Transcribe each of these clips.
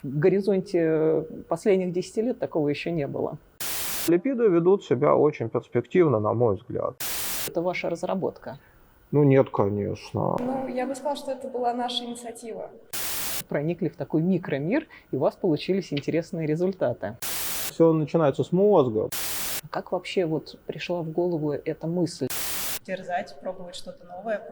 В горизонте последних 10 лет такого еще не было. Липиды ведут себя очень перспективно, на мой взгляд. Это ваша разработка? Ну нет, конечно. Я бы сказала, что это была наша инициатива. Проникли в такой микромир, и у вас получились интересные результаты. Все начинается с мозга. Как вообще пришла в голову эта мысль? Дерзать, пробовать что-то новое.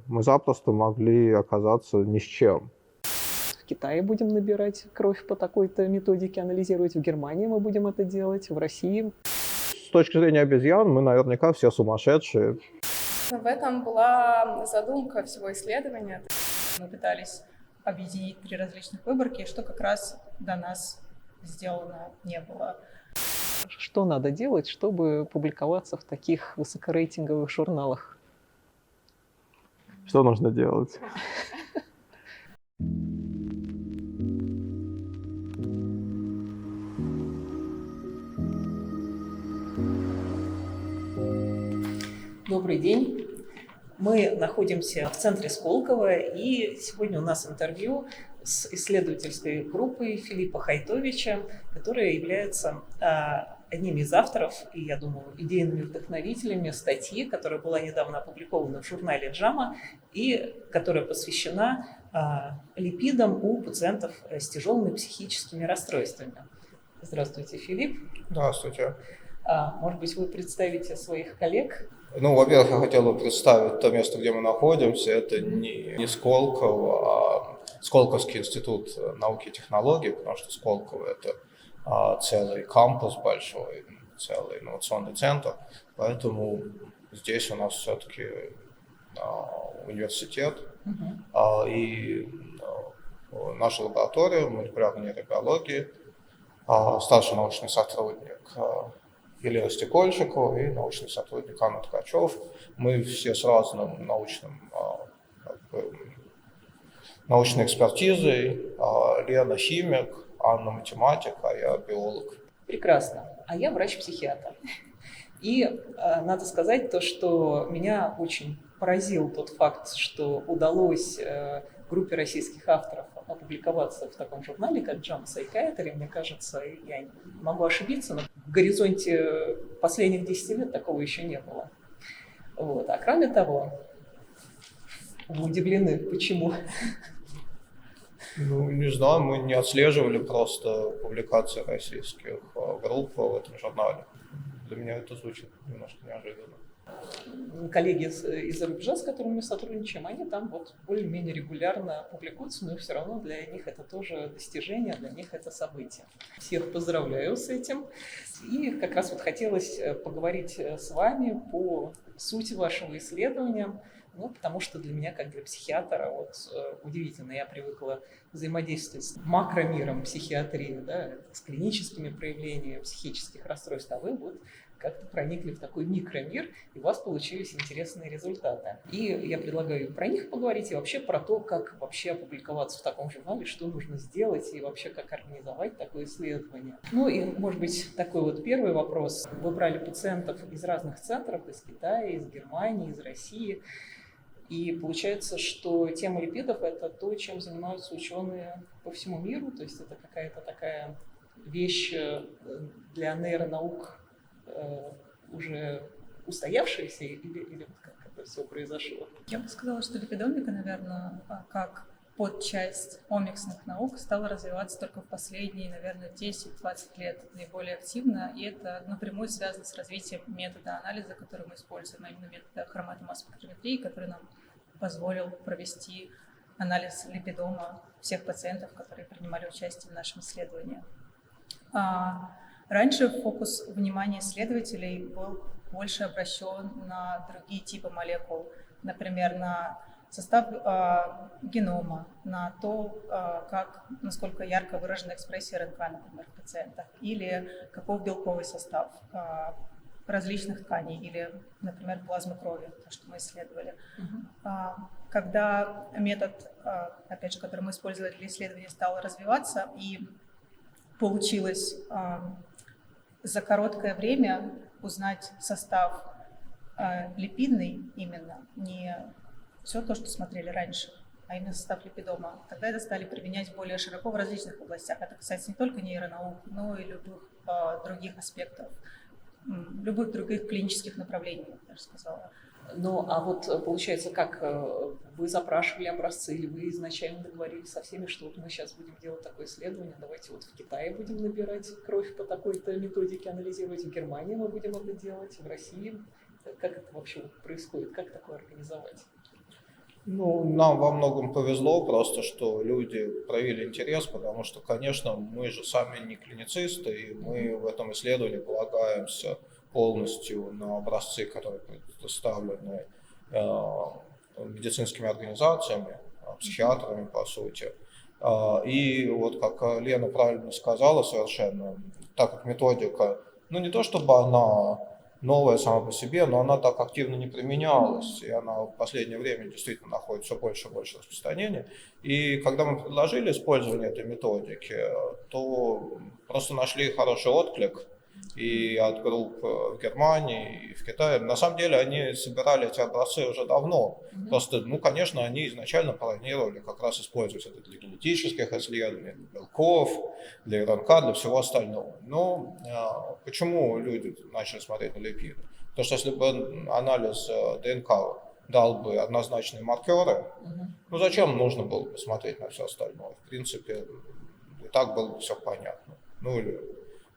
Мы запросто могли оказаться ни с чем. В Китае будем набирать кровь по такой-то методике, анализировать. В Германии мы будем это делать, в России. С точки зрения обезьян, мы наверняка все сумасшедшие. В этом была задумка всего исследования. Мы пытались объединить 3 различных выборки, что как раз до нас сделано не было. Что надо делать, чтобы публиковаться в таких высокорейтинговых журналах? Что нужно делать? Добрый день. Мы находимся в центре Сколково, и сегодня у нас интервью с исследовательской группой Филиппа Хайтовича, которая является одним из авторов и, я думаю, идейными вдохновителями статьи, которая была недавно опубликована в журнале JAMA и которая посвящена липидам у пациентов с тяжелыми психическими расстройствами. Здравствуйте, Филипп. Здравствуйте. Может быть, вы представите своих коллег? Во-первых, я хотел бы представить то место, где мы находимся. Это не Сколково, а Сколковский институт науки и технологий, потому что Сколково – это целый кампус большой, целый инновационный центр. Поэтому здесь у нас все-таки университет. И наша лаборатория молекулярной нейробиологии, старший научный сотрудник Елена Стекольщикова и научный сотрудник Анна Ткачев. Мы все с разным научной экспертизой. Лена химик, Анна математик, а я биолог. Прекрасно. А я врач-психиатр. И надо сказать то, что меня очень поразил тот факт, что удалось группе российских авторов опубликоваться в таком журнале, как JAMA Psychiatry. Мне кажется, я могу ошибиться, но в горизонте последних 10 лет такого еще не было. А кроме того, вы удивлены, почему? Не знаю, мы не отслеживали просто публикации российских групп в этом журнале. Для меня это звучит немножко неожиданно. Коллеги из-за рубежа, с которыми мы сотрудничаем, они там более-менее регулярно публикуются, но все равно для них это тоже достижение, для них это событие. Всех поздравляю с этим. И как раз хотелось поговорить с вами по сути вашего исследования, потому что для меня, как для психиатра, удивительно, я привыкла взаимодействовать с макромиром психиатрии, с клиническими проявлениями психических расстройств, а вы как-то проникли в такой микромир, и у вас получились интересные результаты. И я предлагаю про них поговорить, и вообще про то, как вообще опубликоваться в таком журнале, что нужно сделать, и вообще как организовать такое исследование. И, может быть, такой первый вопрос. Вы брали пациентов из разных центров, из Китая, из Германии, из России, и получается, что тема липидов – это то, чем занимаются ученые по всему миру, то есть это какая-то такая вещь для нейронаук, уже устоявшиеся, или как это все произошло? Я бы сказала, что липидомика, наверное, как подчасть омиксных наук стала развиваться только в последние, наверное, 10-20 лет наиболее активно, и это напрямую связано с развитием метода анализа, который мы используем, а именно метода хроматомасс-спектрометрии, который нам позволил провести анализ липидома всех пациентов, которые принимали участие в нашем исследовании. Раньше фокус внимания исследователей был больше обращен на другие типы молекул, например, на состав генома, на то, насколько ярко выражена экспрессия РНК, например, в пациентах, или каков белковый состав различных тканей, или, например, плазмы крови, то, что мы исследовали. Когда метод, опять же, который мы использовали для исследования, стал развиваться, и получилось за короткое время узнать состав липидный именно, не все то, что смотрели раньше, а именно состав липидома. Тогда это стали применять более широко в различных областях. Это касается не только нейронаук, но и любых других аспектов, любых других клинических направлений, я бы даже сказала. Ну, а вот получается, как вы запрашивали образцы, или вы изначально договорились со всеми, что вот мы сейчас будем делать такое исследование, давайте вот в Китае будем набирать кровь по такой-то методике, анализировать, в Германии мы будем это делать, в России? Как это вообще происходит, как такое организовать? Ну, нам во многом повезло просто, что люди проявили интерес, потому что, конечно, мы же сами не клиницисты, и мы в этом исследовании полагаемся полностью на образцы, которые предоставлены медицинскими организациями, психиатрами, по сути. И вот, как Лена правильно сказала совершенно, так как методика, ну не то чтобы она новая сама по себе, но она так активно не применялась, и она в последнее время действительно находит все больше и больше распространения. И когда мы предложили использование этой методики, то просто нашли хороший отклик и от групп в Германии, и в Китае. На самом деле они собирали эти образцы уже давно. Просто, ну, конечно, они изначально планировали как раз использовать это для генетических исследований, для белков, для РНК, для всего остального. Но почему люди начали смотреть на липиды? Потому что если бы анализ ДНК дал бы однозначные маркеры, ну зачем нужно было бы смотреть на все остальное? В принципе, и так было бы все понятно. Ну или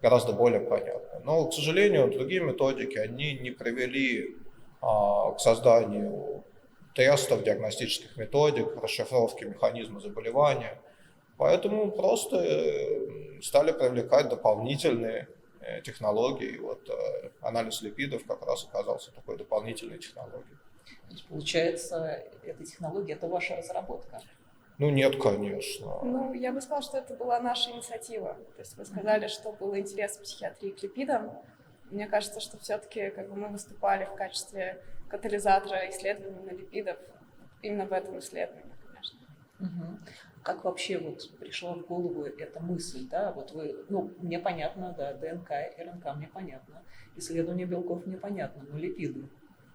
гораздо более понятно. Но, к сожалению, другие методики, они не привели к созданию тестов, диагностических методик, расшифровки механизма заболевания. Поэтому просто стали привлекать дополнительные технологии. И вот анализ липидов как раз оказался такой дополнительной технологией. То есть, получается, эта технология – это ваша разработка? Ну нет, конечно. Ну, я бы сказала, что это была наша инициатива. То есть вы сказали, что был интерес в психиатрии к липидам. Мне кажется, что все-таки мы выступали в качестве катализатора исследований на липидов именно в этом исследовании, конечно. Как вообще вот пришла в голову эта мысль, да? Вот вы, ну, мне понятно, да, ДНК, РНК мне понятно, исследование белков мне понятно, но липиды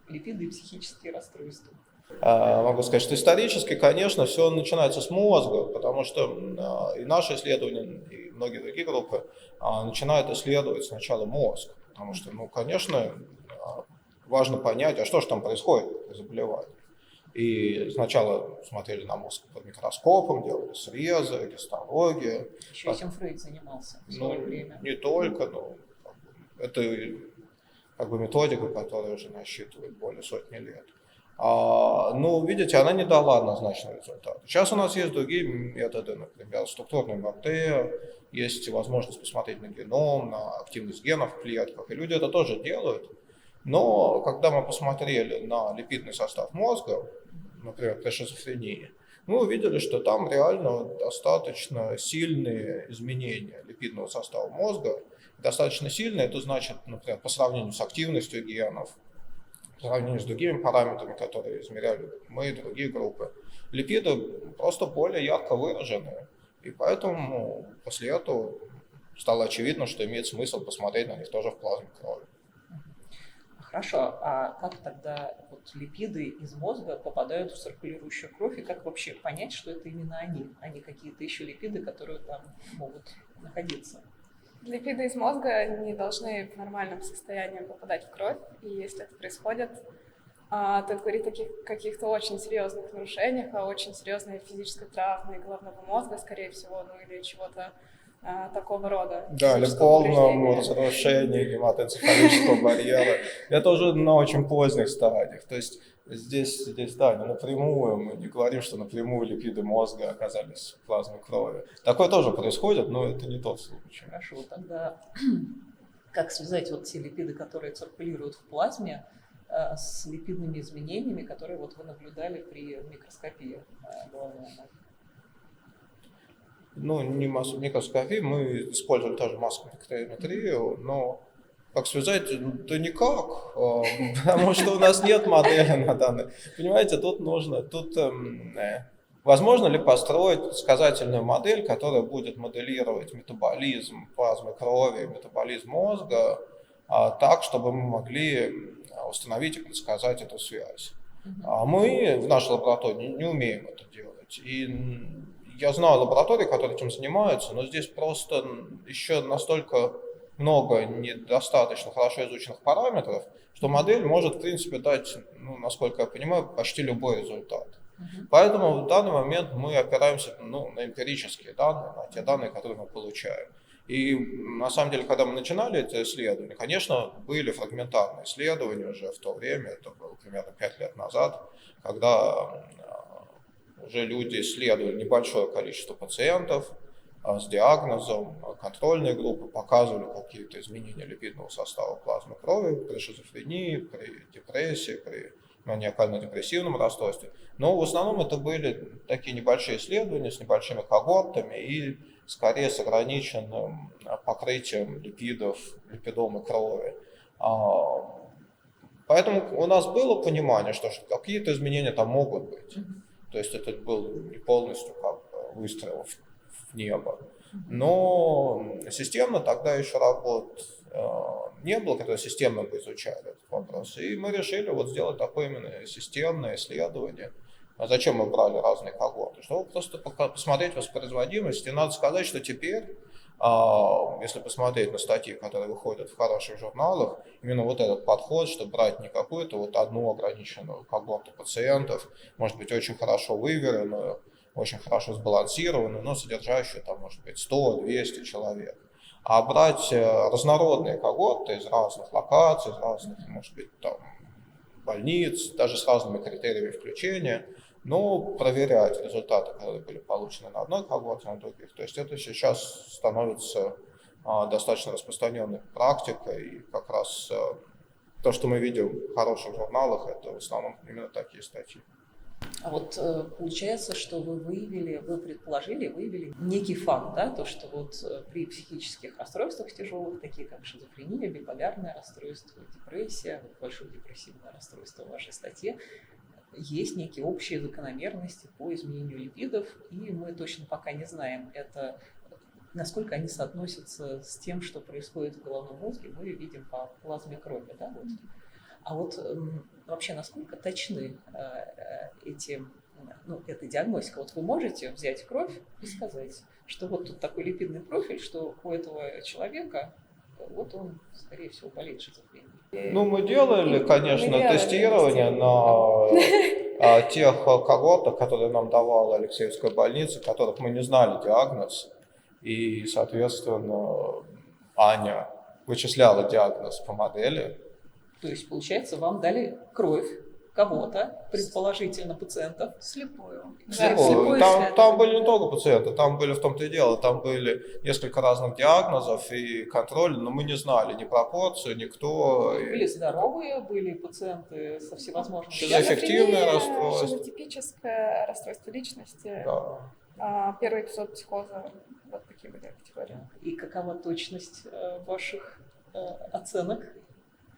и психические расстройства. Могу сказать, что исторически, конечно, все начинается с мозга, потому что и наши исследования, и многие другие группы начинают исследовать сначала мозг, потому что, ну, конечно, важно понять, а что же там происходит при заболевании. И сначала смотрели на мозг под микроскопом, делали срезы, гистология. Еще этим Фрейд занимался в свое время. Не только, но это методика, которая уже насчитывает более сотни лет. Ну, видите, она не дала однозначного результата. Сейчас у нас есть другие методы, например, структурный МРТ, есть возможность посмотреть на геном, на активность генов в клетках, и люди это тоже делают. Но когда мы посмотрели на липидный состав мозга, например, при шизофрении, мы увидели, что там реально достаточно сильные изменения липидного состава мозга. Достаточно сильные, это значит, например, по сравнению с активностью генов, по сравнению с другими параметрами, которые измеряли мы и другие группы, липиды просто более ярко выражены. И поэтому после этого стало очевидно, что имеет смысл посмотреть на них тоже в плазме крови. Хорошо, а как тогда вот липиды из мозга попадают в циркулирующую кровь, и как вообще понять, что это именно они, а не какие-то еще липиды, которые там могут находиться? Липиды из мозга не должны в нормальном состоянии попадать в кровь, и если это происходит, то это говорит о каких-то очень серьезных нарушениях, о очень серьезной физической травме головного мозга, скорее всего, ну или чего-то такого рода. Да, или полном разрушении гематоэнцефалического барьера. Это уже на очень поздних стадиях. То есть здесь да, не напрямую, мы не говорим, что напрямую липиды мозга оказались в плазме крови. Такое тоже происходит, но это не тот случай. Хорошо, тогда как связать вот те липиды, которые циркулируют в плазме, с липидными изменениями, которые вот вы наблюдали при микроскопии головного мозга? Ну, не массовую микроскопию, мы использовали тоже массовую спектрометрию, но как связать? Да никак, потому что у нас нет модели на данный. Понимаете, возможно ли построить предсказательную модель, которая будет моделировать метаболизм плазмы крови, метаболизм мозга, так, чтобы мы могли установить и предсказать эту связь. А мы в нашей лаборатории не умеем это делать. есть, и я знаю лаборатории, которые этим занимаются, но здесь просто еще настолько много недостаточно хорошо изученных параметров, что модель может, в принципе, дать, ну, насколько я понимаю, почти любой результат. Поэтому в данный момент мы опираемся, ну, на эмпирические данные, на те данные, которые мы получаем. И на самом деле, когда мы начинали эти исследования, конечно, были фрагментарные исследования уже в то время, это было примерно 5 лет назад, когда уже люди исследовали небольшое количество пациентов с диагнозом, контрольные группы показывали какие-то изменения липидного состава плазмы крови при шизофрении, при депрессии, при маниакально-депрессивном расстройстве. Но в основном это были такие небольшие исследования с небольшими когортами и скорее с ограниченным покрытием липидов, липидомы крови. Поэтому у нас было понимание, что какие-то изменения там могут быть. То есть это был не полностью как бы выстрел в небо. Но системно тогда еще работ не было, когда системно бы изучали этот вопрос. И мы решили вот сделать такое именно системное исследование. А зачем мы брали разные когорты? Чтобы просто посмотреть воспроизводимость. И надо сказать, что теперь, если посмотреть на статьи, которые выходят в хороших журналах, именно вот этот подход, что брать не какую-то вот одну ограниченную когорту пациентов, может быть, очень хорошо выверенную, очень хорошо сбалансированную, но содержащую там, может быть, 100-200 человек. А брать разнородные когорты из разных локаций, из разных, может быть, там, больниц, даже с разными критериями включения, но проверять результаты, которые были получены на одной когорте, на других. То есть это сейчас становится достаточно распространенной практикой, и как раз то, что мы видим в хороших журналах, это в основном именно такие статьи. А вот получается, что вы предположили, выявили некий факт, да, то, что вот при психических расстройствах тяжелых, такие как шизофрения, биполярное расстройство, депрессия, большое депрессивное расстройство в вашей статье, есть некие общие закономерности по изменению липидов, и мы точно пока не знаем, насколько они соотносятся с тем, что происходит в головном мозге, мы видим по плазме крови, да, вот. А вот вообще насколько точны эта диагностика? Вот вы можете взять кровь и сказать, что вот тут такой липидный профиль, что у этого человека вот он, скорее всего, болеет шизофренией. Ну, мы делали, конечно, тестирование на тех когортах, которые нам давала Алексеевская больница, которых мы не знали диагноз. И, соответственно, Аня вычисляла диагноз по модели. То есть, получается, вам дали кровь кого-то, предположительно пациентов. Слепую. Слепую. Там были не только пациенты, там были в том-то и дело, там были несколько разных диагнозов и контроль, но мы не знали ни пропорцию, никто. Были здоровые, были пациенты со всевозможными шизоэффективное расстройство. Шизотипическое расстройство личности. Да. Первый эпизод психоза. Вот такие были категории. И какова точность ваших оценок?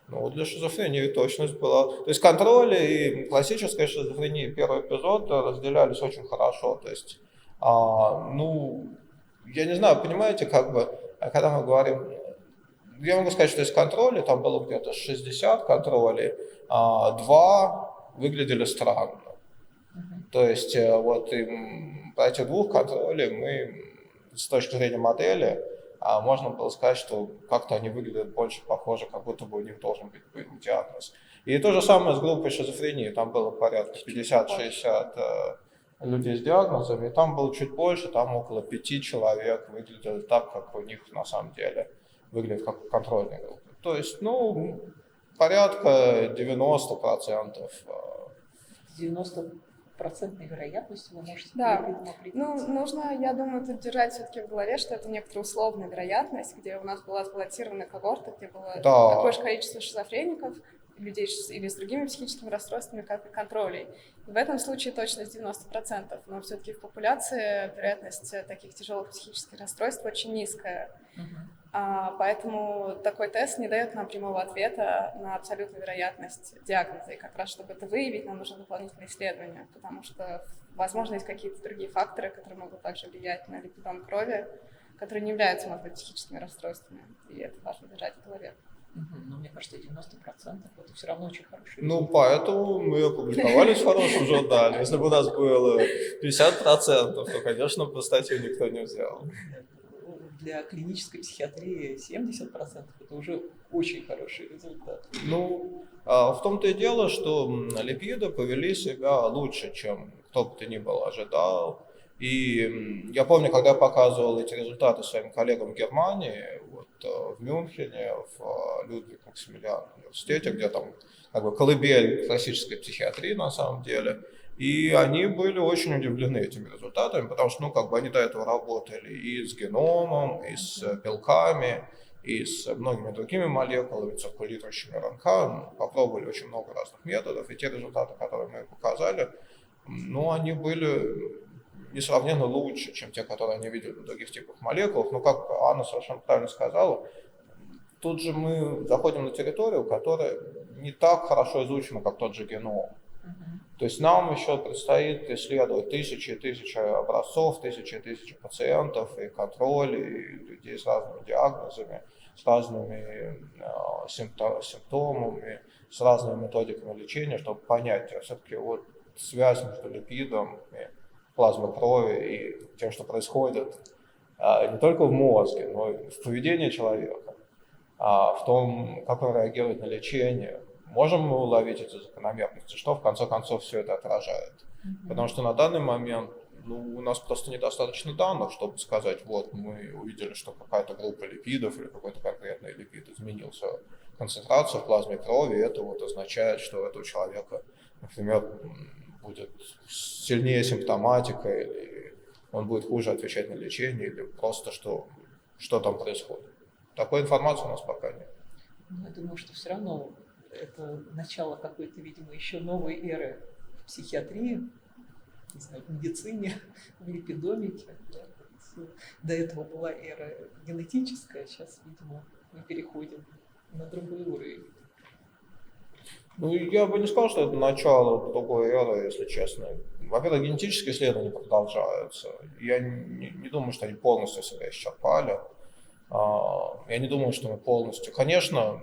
Ну, для шизофрении точность была. То есть контроль и классическая шизофрения, первый эпизод разделялись очень хорошо. То есть, я не знаю, понимаете, как бы, когда мы говорим, я могу сказать, что из контроля, там было где-то 60 контролей, 2 выглядели странно. То есть, вот по этих 2 контролей мы, с точки зрения модели, можно было сказать, что как-то они выглядят больше похоже, как будто бы у них должен быть диагноз. И то же самое с группой шизофрении. Там было порядка 50-60 людей с диагнозами, и там было чуть больше, там около 5 человек выглядели так, как у них на самом деле выглядит как контрольная группа. То есть, порядка 90%. 90% вероятностью вы можете определить? Нужно, я думаю, тут держать все-таки в голове, что это некоторая условная вероятность, где у нас была сбалансированная когорта, где было такое же количество шизофреников, людей или с другими психическими расстройствами, как и контролей. И в этом случае точность 90%, но все-таки в популяции вероятность таких тяжелых психических расстройств очень низкая. Поэтому такой тест не дает нам прямого ответа на абсолютную вероятность диагноза. И как раз, чтобы это выявить, нам нужно дополнительные исследования, потому что, возможно, есть какие-то другие факторы, которые могут также влиять на липидом крови, которые не являются, может быть, психическими расстройствами. И это важно держать в голове. Но мне кажется, 90% это все равно очень хороший Ну, результат. поэтому мы опубликовались в хорошем журнале. Если бы у нас было 50%, то, конечно, бы статью никто не взял. Для клинической психиатрии 70% это уже очень хороший результат. Ну, в том-то и дело, что липиды повели себя лучше, чем кто бы то ни был ожидал. И я помню, когда я показывал эти результаты своим коллегам в Германии, вот в Мюнхене, в Людвиг-Максимилиан университете, где там как бы колыбель классической психиатрии на самом деле, и они были очень удивлены этими результатами, потому что, ну, как бы они до этого работали и с геномом, и с белками, и с многими другими молекулами, циркулирующими РНК, попробовали очень много разных методов, и те результаты, которые мы показали, ну, они были несравненно лучше, чем те, которые они видели в других типах молекул. Но, как Анна совершенно правильно сказала, тут же мы заходим на территорию, которая не так хорошо изучена, как тот же геном. То есть нам еще предстоит исследовать тысячи и тысячи образцов, тысячи и тысячи пациентов, и контроль, и людей с разными диагнозами, с разными симптомами, с разными методиками лечения, чтобы понять, все-таки вот связь между липидом и плазмой крови и тем, что происходит не только в мозге, но и в поведении человека, в том, как он реагирует на лечение. Можем мы уловить эти закономерности, что в конце концов все это отражает. Потому что на данный момент у нас просто недостаточно данных, чтобы сказать, вот мы увидели, что какая-то группа липидов или какой-то конкретный липид изменился концентрацию в плазме крови, и это вот означает, что у этого человека, например, будет сильнее симптоматика, или он будет хуже отвечать на лечение, или просто что там происходит. Такой информации у нас пока нет. Я думаю, что все равно это начало какой-то, видимо, еще новой эры в психиатрии, не знаю, в медицине, в липидомике. Да. До этого была эра генетическая, сейчас, видимо, мы переходим на другой уровень. Ну, я бы не сказал, что это начало другой эры, если честно. Во-первых, генетические исследования продолжаются. Я не думаю, что они полностью себя исчерпали. Я не думаю, что мы полностью... Конечно,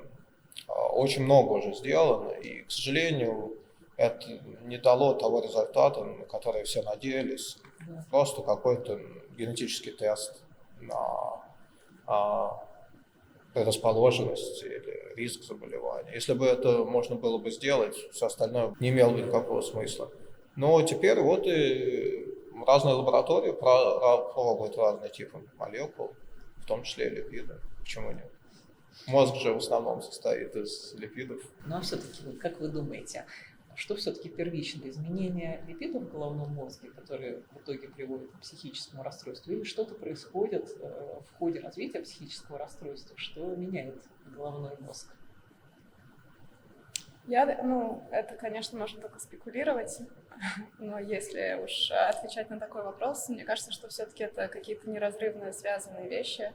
очень много уже сделано, и, к сожалению, это не дало того результата, на который все надеялись. Да. Просто какой-то генетический тест на предрасположенность или риск заболевания. Если бы это можно было бы сделать, все остальное не имело бы никакого смысла. Но теперь вот и разные лаборатории пробуют разные типы молекул, в том числе и липиды. Почему нет? Мозг же в основном состоит из липидов. Ну а все-таки, вот как вы думаете, что все-таки первичное? Изменение липидов в головном мозге, которые в итоге приводят к психическому расстройству, или что-то происходит в ходе развития психического расстройства, что меняет головной мозг? Это, конечно, можно только спекулировать, но если уж отвечать на такой вопрос, мне кажется, что все-таки это какие-то неразрывно связанные вещи.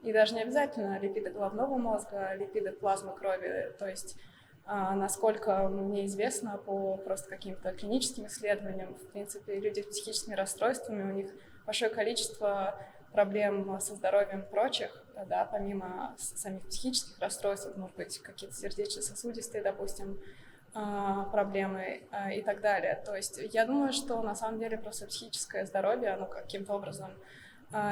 И даже не обязательно липиды головного мозга, липиды плазмы крови. То есть, насколько мне известно по просто каким-то клиническим исследованиям, в принципе, люди с психическими расстройствами, у них большое количество проблем со здоровьем прочих, да, помимо самих психических расстройств, может быть, какие-то сердечно-сосудистые, допустим, проблемы и так далее. То есть я думаю, что на самом деле просто психическое здоровье, оно каким-то образом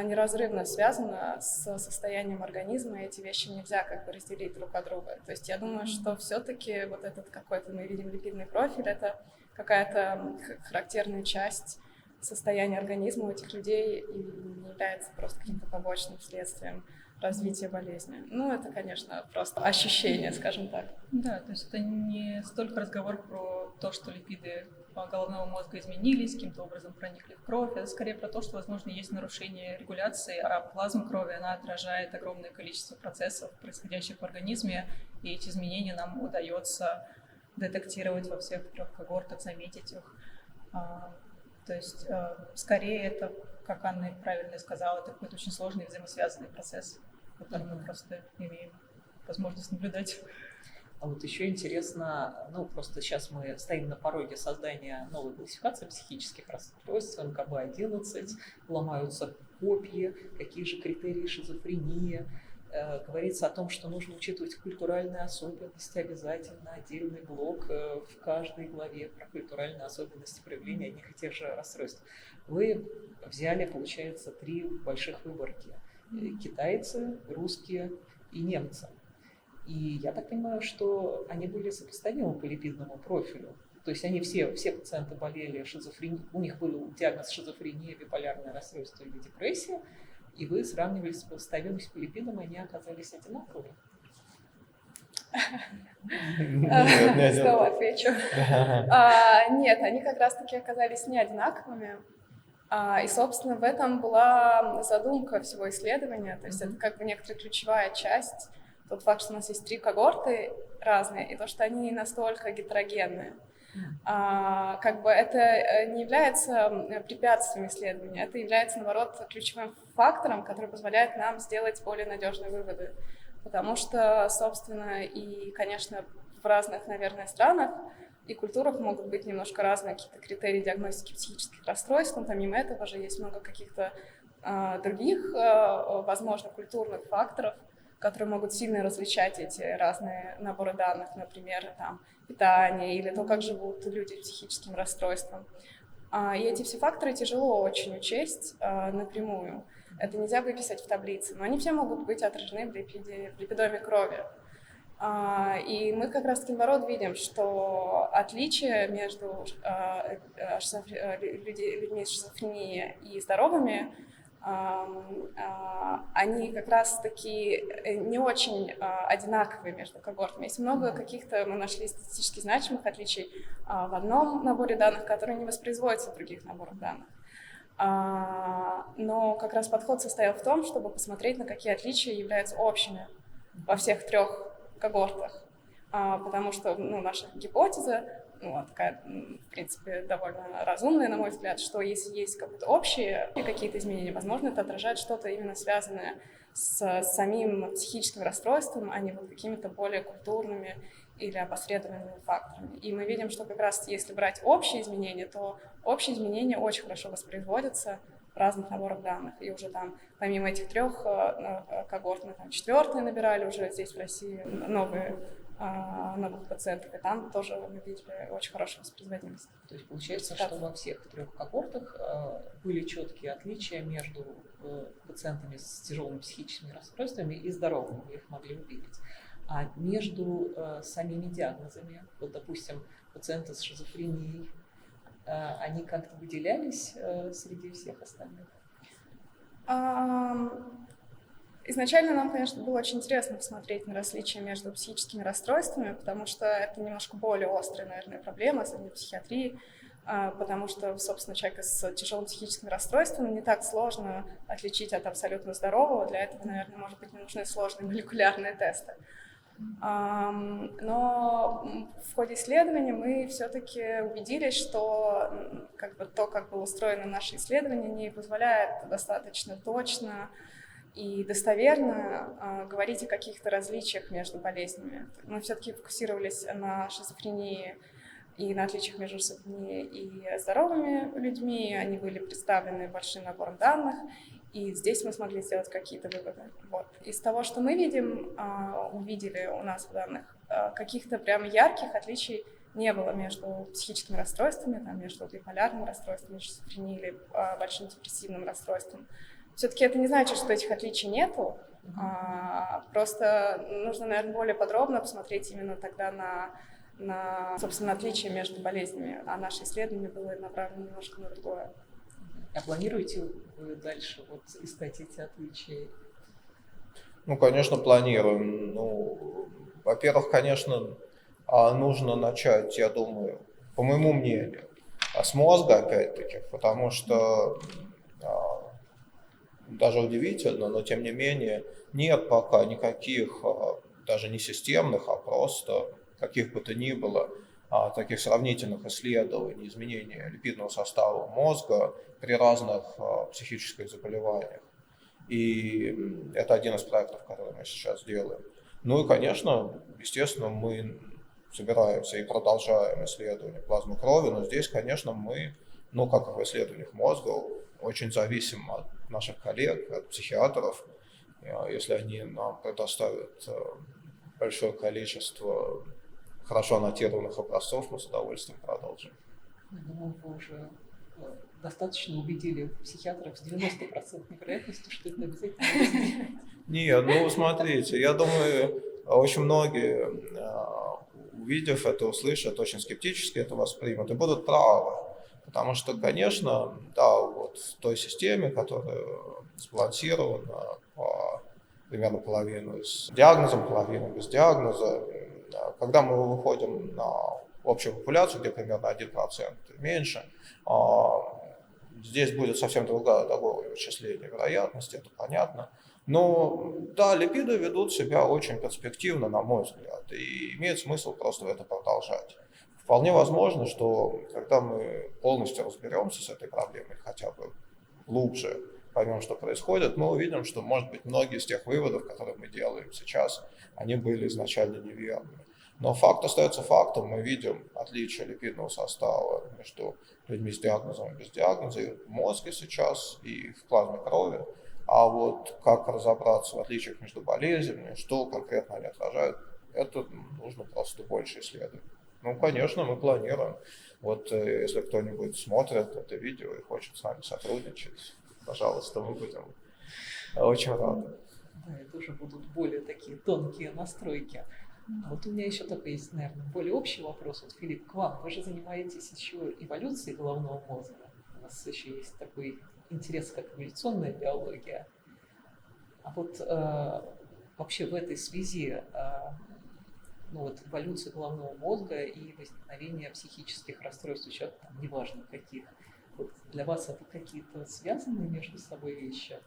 неразрывно связано с состоянием организма, и эти вещи нельзя как бы разделить друг от друга. То есть я думаю, что все-таки вот этот какой-то, мы видим липидный профиль, это какая-то характерная часть состояния организма у этих людей и не является просто каким-то побочным следствием развития болезни. Это, конечно, просто ощущение, скажем так. Да, то есть это не столько разговор про то, что липиды головного мозга изменились, каким-то образом проникли в кровь, это скорее про то, что, возможно, есть нарушение регуляции, а плазма крови, она отражает огромное количество процессов, происходящих в организме, и эти изменения нам удается детектировать во всех 3 когортах, заметить их. То есть, скорее, это, как Анна правильно сказала, это какой-то очень сложный взаимосвязанный процесс, который мы просто имеем возможность наблюдать. А вот еще интересно, просто сейчас мы стоим на пороге создания новой классификации психических расстройств, МКБ-11, ломаются копья, какие же критерии шизофрении, Говорится о том, что нужно учитывать культуральные особенности, обязательно отдельный блок в каждой главе про культуральные особенности проявления одних и тех же расстройств. Вы взяли, получается, 3 больших выборки. Китайцы, русские и немцы. И я так понимаю, что они были сопоставимы по липидному профилю. То есть они все пациенты болели шизофренией, у них был диагноз шизофрения, биполярное расстройство или депрессия, и вы сравнивали сопоставимость по липидам, и они оказались одинаковыми. Снова отвечу. Нет, они как раз-таки оказались не одинаковыми. И, собственно, в этом была задумка всего исследования. То есть это как бы некоторая ключевая часть. Тот факт, что у нас есть 3 когорты разные, и то, что они настолько гетерогенные. Как бы это не является препятствием исследования, это является, наоборот, ключевым фактором, который позволяет нам сделать более надежные выводы. Потому что, собственно, и, конечно, в разных, наверное, странах и культурах могут быть немножко разные какие-то критерии диагностики психических расстройств, но помимо этого же есть много каких-то других, возможно, культурных факторов, которые могут сильно различать эти разные наборы данных, например, там, питание или то, как живут люди с психическим расстройством. И эти все факторы тяжело очень учесть напрямую. Это нельзя выписать в таблице, но они все могут быть отражены в липидоме крови. И мы как раз-таки, наоборот, видим, что отличия между людьми с шизофренией и здоровыми, они как раз-таки не очень одинаковые между когортами. Есть много каких-то, мы нашли статистически значимых отличий в одном наборе данных, которые не воспроизводятся в других наборах данных. Но как раз подход состоял в том, чтобы посмотреть, на какие отличия являются общими во всех 3 когортах. Потому что наша гипотеза, такая, в принципе, довольно разумная, на мой взгляд, что если есть какие-то общие какие-то изменения, возможно, это отражает что-то именно связанное с самим психическим расстройством, а не вот какими-то более культурными или опосредованными факторами. И мы видим, что как раз если брать общие изменения, то общие изменения очень хорошо воспроизводятся в разных наборах данных. И уже там, помимо этих 3 когорт, мы там 4-е набирали уже здесь в России новых пациентов, и там тоже мы видели очень хорошую воспроизводимость. То есть получается, что во всех 3 когортах были четкие отличия между пациентами с тяжелыми психическими расстройствами и здоровыми, вы их могли увидеть. А между самими диагнозами, вот, допустим, пациенты с шизофренией, они как-то выделялись среди всех остальных? Изначально нам, конечно, было очень интересно посмотреть на различия между психическими расстройствами, потому что это немножко более острая, наверное, проблема, особенно в психиатрии, потому что, собственно, человека с тяжелым психическим расстройством не так сложно отличить от абсолютно здорового. Для этого, наверное, может быть, не нужны сложные молекулярные тесты. Но в ходе исследования мы все-таки убедились, что как было устроено наше исследование, не позволяет достаточно точно и достоверно говорить о каких-то различиях между болезнями. Мы все-таки фокусировались на шизофрении и на отличиях между шизофренией и здоровыми людьми. Они были представлены большим набором данных, и здесь мы смогли сделать какие-то выводы. Вот. Из того, что мы увидели у нас в данных, каких-то прям ярких отличий не было между психическими расстройствами, между биполярным расстройством, шизофренией или большим депрессивным расстройством. Все-таки это не значит, что этих отличий нету, просто нужно, наверное, более подробно посмотреть именно тогда на собственно, отличия между болезнями, а наше исследование было направлено немножко на другое. А планируете вы дальше искать эти отличия? Конечно, планируем. Во-первых, конечно, нужно начать, я думаю, по моему мнению, с мозга, опять-таки, потому что даже удивительно, но тем не менее нет пока никаких, даже не системных, а просто каких бы то ни было таких сравнительных исследований изменения липидного состава мозга при разных психических заболеваниях. И это один из проектов, который мы сейчас делаем. И, конечно, естественно, мы собираемся и продолжаем исследование плазмы крови, но здесь, конечно, мы, как и в исследованиях мозга, очень зависим от наших коллег, от психиатров. Если они нам предоставят большое количество хорошо аннотированных образцов, мы с удовольствием продолжим. Я думаю, вы уже достаточно убедили психиатров с 90% вероятностью, что это обязательно надо сделать. Нет, ну смотрите, я думаю, очень многие, увидев это, услышат, очень скептически это воспримут и будут правы. Потому что, конечно, да, вот в той системе, которая сбалансирована по примерно половину с диагнозом, половину без диагноза, когда мы выходим на общую популяцию, где примерно 1% меньше, здесь будет совсем другое вычисление вероятности, это понятно. Но да, липиды ведут себя очень перспективно, на мой взгляд, и имеет смысл просто это продолжать. Вполне возможно, что когда мы полностью разберемся с этой проблемой, хотя бы глубже поймем, что происходит, мы увидим, что, может быть, многие из тех выводов, которые мы делаем сейчас, они были изначально неверными. Но факт остается фактом. Мы видим отличие липидного состава между людьми с диагнозом и без диагноза и в мозге сейчас, и в плазме крови. А вот как разобраться в отличиях между болезнями, что конкретно они отражают, это нужно просто больше исследовать. Ну, конечно, мы планируем. Вот если кто-нибудь смотрит это видео и хочет с нами сотрудничать, пожалуйста, мы будем очень рады. Да, это уже будут более такие тонкие настройки. Вот у меня еще такой есть, наверное, более общий вопрос. Вот, Филипп, к вам. Вы же занимаетесь еще эволюцией головного мозга. У нас еще есть такой интерес, как эволюционная биология. А вот вообще в этой связи ну, вот, эволюция головного мозга и возникновение психических расстройств у человека, там, неважно каких, вот для вас это какие-то связанные между собой вещи?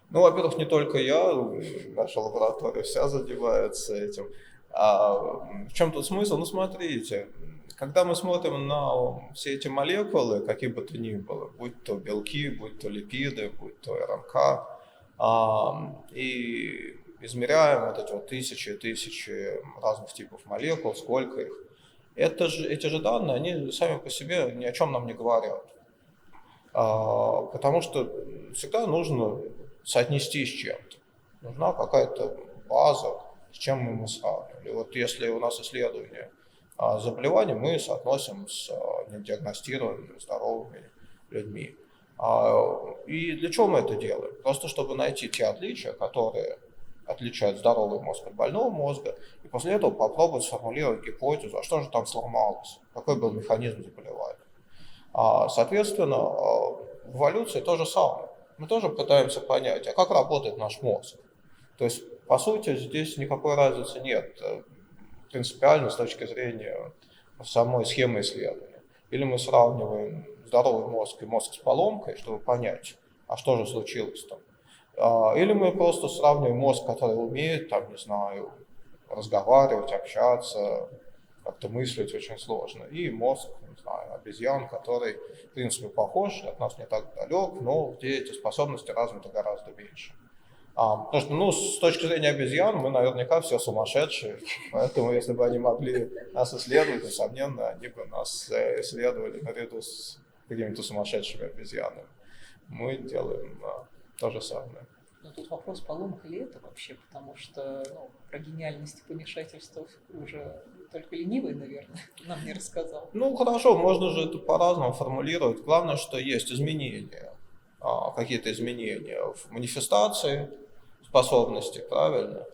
Ну, во-первых, не только я, наша лаборатория вся задевается этим. А в чем тут смысл? Ну, смотрите, когда мы смотрим на все эти молекулы, какие бы то ни было, будь то белки, будь то липиды, будь то РНК, и измеряем вот эти вот тысячи и тысячи разных типов молекул, сколько их, эти же данные, они сами по себе ни о чем нам не говорят. Потому что всегда нужно соотнести с чем-то. Нужна какая-то база, с чем мы сравнивали. Вот если у нас исследование заболеваний, мы соотносим с недиагностированными здоровыми людьми. И для чего мы это делаем? Просто чтобы найти те отличия, которые отличают здоровый мозг от больного мозга, и после этого попробовать сформулировать гипотезу, а что же там сломалось, какой был механизм заболевания. Соответственно, в эволюции то же самое. Мы тоже пытаемся понять, а как работает наш мозг. То есть, по сути, здесь никакой разницы нет принципиально с точки зрения самой схемы исследования. Или мы сравниваем здоровый мозг и мозг с поломкой, чтобы понять, а что же случилось там. Или мы просто сравниваем мозг, который умеет, там, не знаю, разговаривать, общаться, как-то мыслить очень сложно, и мозг, не знаю, обезьян, который, в принципе, похож, от нас не так далек, но где эти способности развиты гораздо меньше. Потому что, ну, с точки зрения обезьян, мы наверняка все сумасшедшие, поэтому, если бы они могли нас исследовать, несомненно, они бы нас исследовали наряду с какими-то сумасшедшими обезьянами. Мы делаем то же самое. Но тут вопрос, поломка ли это вообще, потому что про гениальность и помешательство уже только ленивый, наверное, нам не рассказал. Ну, хорошо, можно же это по-разному формулировать. Главное, что есть изменения, какие-то изменения в манифестации способности, правильно?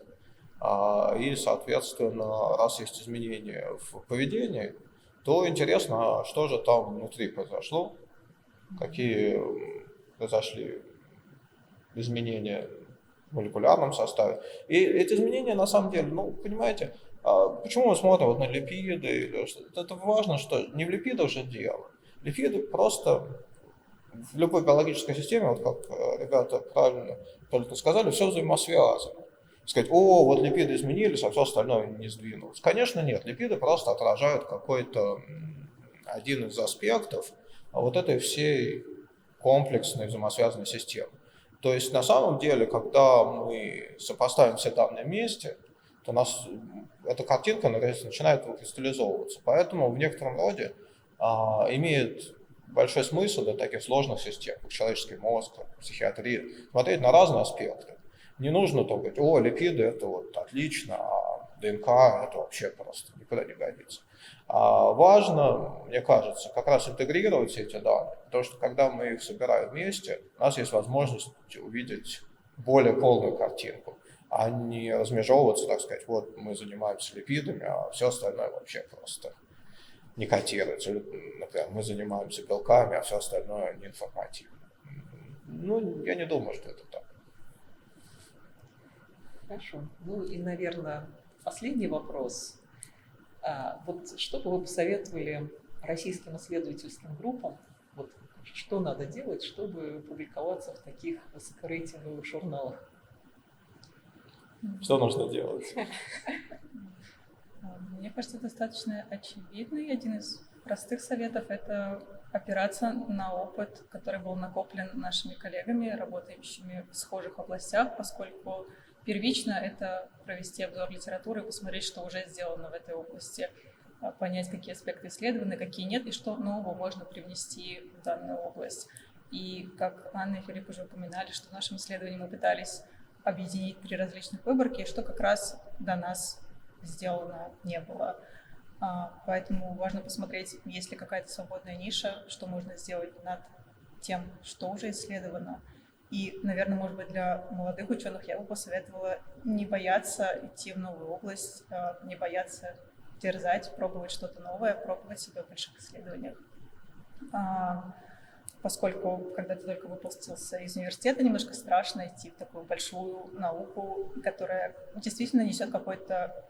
И, соответственно, раз есть изменения в поведении, то интересно, что же там внутри произошло, какие произошли изменения в молекулярном составе. И эти изменения, на самом деле, ну, понимаете, почему мы смотрим вот на липиды или что-то? Это важно, что не в липидах же дело. Липиды просто в любой биологической системе, вот как ребята правильно только сказали, все взаимосвязано. Сказать, вот липиды изменились, а все остальное не сдвинулось. Конечно, нет. Липиды просто отражают какой-то один из аспектов вот этой всей комплексной взаимосвязанной системы. То есть на самом деле, когда мы сопоставим все данные вместе, то у нас эта картинка начинает выкристаллизовываться. Поэтому в некотором роде имеет большой смысл для таких сложных систем, как человеческий мозг, как психиатрия, смотреть на разные аспекты. Не нужно только говорить, о, липиды это вот отлично, а ДНК это вообще просто никуда не годится. А важно, мне кажется, как раз интегрировать все эти данные, потому что когда мы их собираем вместе, у нас есть возможность увидеть более полную картинку, а не размежевываться, так сказать, вот мы занимаемся липидами, а все остальное вообще просто не котируется. Например, мы занимаемся белками, а все остальное не информативно. Ну, я не думаю, что это так. Хорошо. Ну и, наверное, последний вопрос. Вот что бы вы посоветовали российским исследовательским группам, вот, что надо делать, чтобы публиковаться в таких высокорейтинговых журналах? Что нужно делать? Мне кажется, достаточно очевидный. Один из простых советов — это опираться на опыт, который был накоплен нашими коллегами, работающими в схожих областях, поскольку первично это провести обзор литературы и посмотреть, что уже сделано в этой области, понять, какие аспекты исследованы, какие нет, и что нового можно привнести в данную область. И как Анна и Филипп уже упоминали, что в нашем исследовании мы пытались объединить 3 различных выборки, что как раз до нас сделано не было. Поэтому важно посмотреть, есть ли какая-то свободная ниша, что можно сделать над тем, что уже исследовано. И, наверное, может быть, для молодых ученых я бы посоветовала не бояться идти в новую область, не бояться дерзать, пробовать что-то новое, пробовать себя в больших исследованиях. Поскольку, когда ты только выпустился из университета, немножко страшно идти в такую большую науку, которая действительно несет какой-то,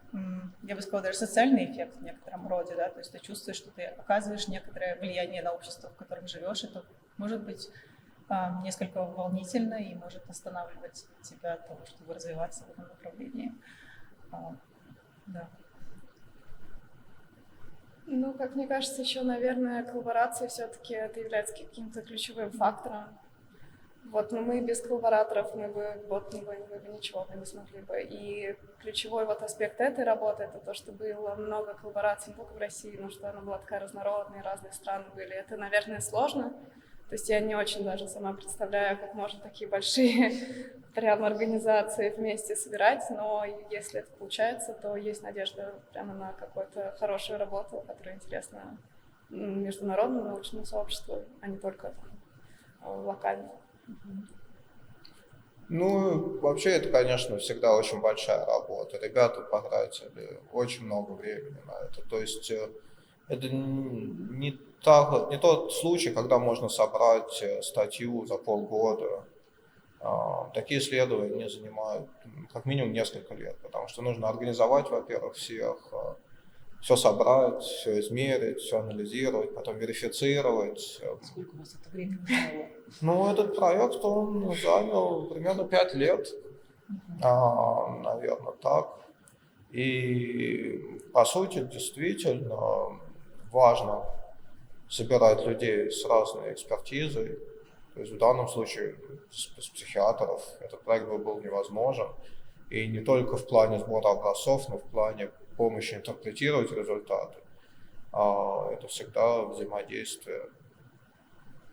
я бы сказала, даже социальный эффект в некотором роде, да, то есть ты чувствуешь, что ты оказываешь некоторое влияние на общество, в котором живешь, это может быть несколько волнительно и может останавливать тебя от того, чтобы развиваться в этом направлении. Да. Ну, как мне кажется, еще, наверное, коллаборация все-таки это является каким-то ключевым фактором. Вот, но мы без коллабораторов, мы бы ничего бы не смогли бы. И ключевой вот аспект этой работы — это то, что было много коллабораций не только в России, но что она была такая разнородная, разные страны были. Это, наверное, сложно. То есть я не очень даже сама представляю, как можно такие большие прям организации вместе собирать, но если это получается, то есть надежда прямо на какую-то хорошую работу, которая интересна международному научному сообществу, а не только локально. Ну, вообще, это, конечно, всегда очень большая работа. Ребята потратили очень много времени на это. То есть это не тот случай, когда можно собрать статью за полгода. Такие исследования не занимают как минимум несколько лет, потому что нужно организовать, во-первых, всех, все собрать, все измерить, все анализировать, потом верифицировать. Сколько у вас это времени заняло? Ну, этот проект, он занял примерно 5 лет, наверное, так. И, по сути, действительно важно собирать людей с разной экспертизой. То есть в данном случае с психиатров этот проект был невозможен. И не только в плане сбора образцов, но в плане помощи интерпретировать результаты. Это всегда взаимодействие.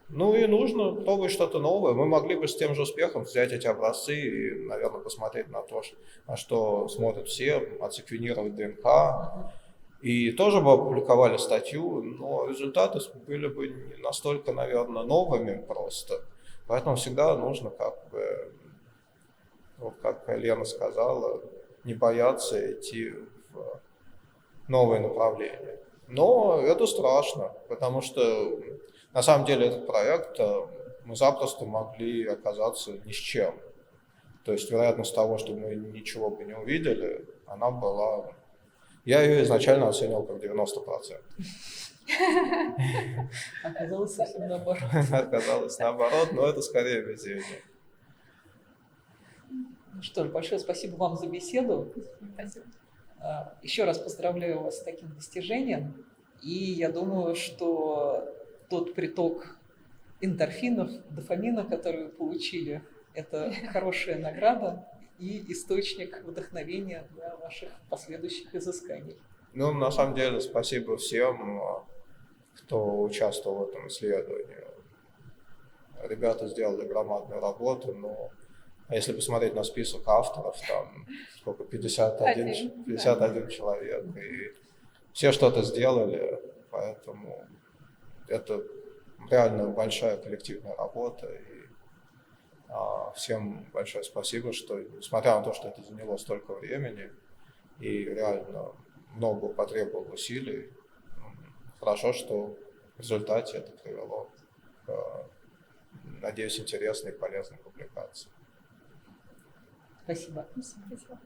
Ну и нужно пробовать что-то новое. Мы могли бы с тем же успехом взять эти образцы и, наверное, посмотреть на то, на что смотрят все, отсеквенировать ДНК. И тоже бы опубликовали статью, но результаты были бы не настолько, наверное, новыми просто. Поэтому всегда нужно, вот как Лена сказала, не бояться идти в новые направления. Но это страшно, потому что на самом деле этот проект мы запросто могли оказаться ни с чем. То есть вероятность того, что мы ничего бы не увидели, она была... Я ее изначально оценил как 90%. Оказалось совсем наоборот. Оказалось наоборот, но это скорее везение. Ну что ж, большое спасибо вам за беседу. Спасибо. Еще раз поздравляю вас с таким достижением. И я думаю, что тот приток эндорфинов, дофамина, который вы получили, это хорошая награда и источник вдохновения для ваших последующих изысканий. Ну, на самом деле, спасибо всем, кто участвовал в этом исследовании. Ребята сделали громадную работу, но А если посмотреть на список авторов, там сколько, 51 человек, и все что-то сделали, поэтому это реально большая коллективная работа, и всем большое спасибо, что, несмотря на то, что это заняло столько времени и реально много потребовало усилий, хорошо, что в результате это привело к, надеюсь, интересной и полезной публикации. Спасибо. Спасибо.